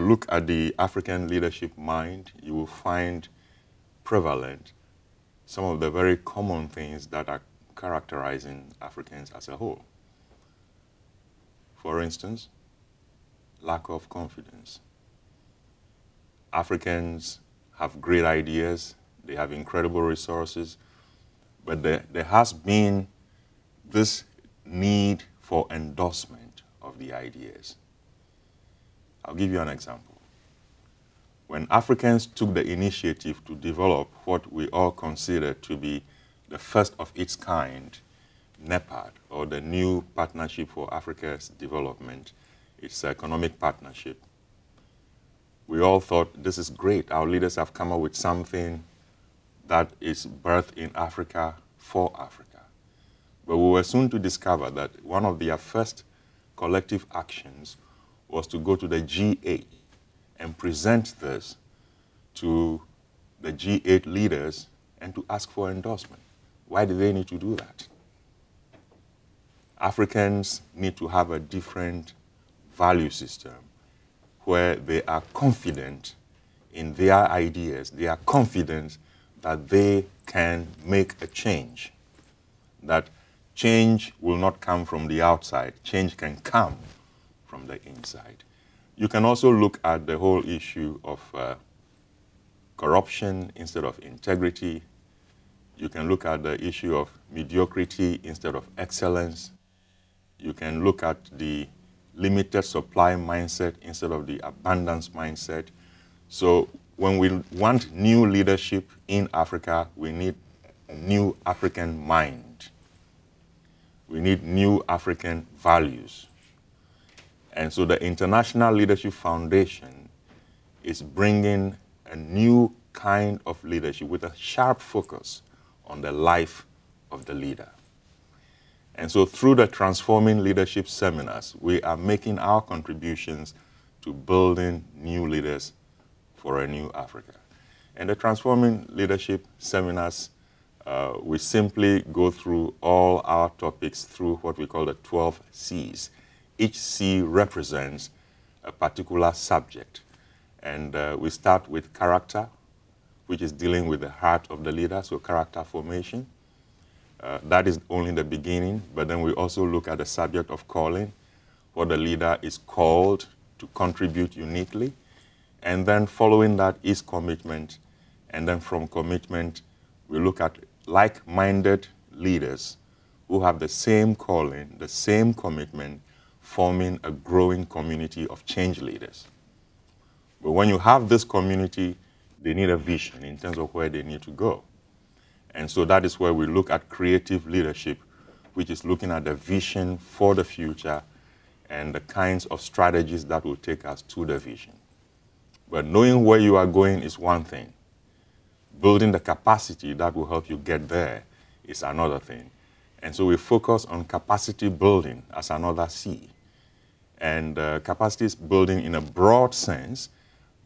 look at the African leadership mind, you will find prevalent some of the very common things that are characterizing Africans as a whole. For instance, lack of confidence. Africans have great ideas, they have incredible resources, but there has been this need for endorsement of the ideas. I'll give you an example. When Africans took the initiative to develop what we all consider to be the first of its kind, NEPAD, or the New Partnership for Africa's Development, it's an economic partnership, we all thought, this is great. Our leaders have come up with something that is birthed in Africa for Africa. But we were soon to discover that one of their first collective actions was to go to the G8 and present this to the G8 leaders and to ask for endorsement. Why do they need to do that? Africans need to have a different value system where they are confident in their ideas. They are confident that they can make a change, that change will not come from the outside. Change can come from the inside. You can also look at the whole issue of corruption instead of integrity. You can look at the issue of mediocrity instead of excellence. You can look at the limited supply mindset instead of the abundance mindset. So when we want new leadership in Africa, we need a new African mind. We need new African values. And so the International Leadership Foundation is bringing a new kind of leadership with a sharp focus on the life of the leader. And so through the Transforming Leadership Seminars, we are making our contributions to building new leaders for a new Africa. And the Transforming Leadership Seminars, we simply go through all our topics through what we call the 12 C's. Each C represents a particular subject. And we start with character, which is dealing with the heart of the leader, so character formation. That is only the beginning, but then we also look at the subject of calling, what the leader is called to contribute uniquely. And then following that is commitment. And then from commitment, we look at like-minded leaders who have the same calling, the same commitment, forming a growing community of change leaders. But when you have this community, they need a vision in terms of where they need to go. And so that is where we look at creative leadership, which is looking at the vision for the future and the kinds of strategies that will take us to the vision. But knowing where you are going is one thing. Building the capacity that will help you get there is another thing. And so we focus on capacity building as another C. And capacity is building in a broad sense,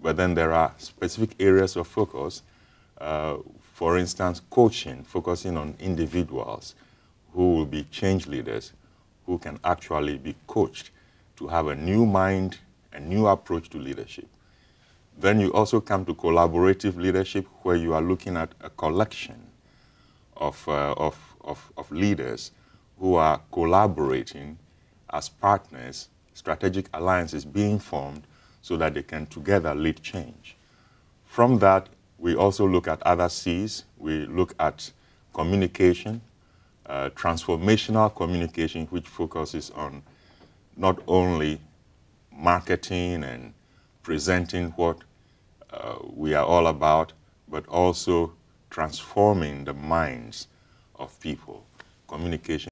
but then there are specific areas of focus. For instance, coaching, focusing on individuals who will be change leaders, who can actually be coached to have a new mind, a new approach to leadership. Then you also come to collaborative leadership, where you are looking at a collection of leaders who are collaborating as partners, strategic alliances being formed so that they can together lead change. From that, we also look at other C's. We look at communication, transformational communication, which focuses on not only marketing and presenting what we are all about, but also transforming the minds of people. Communication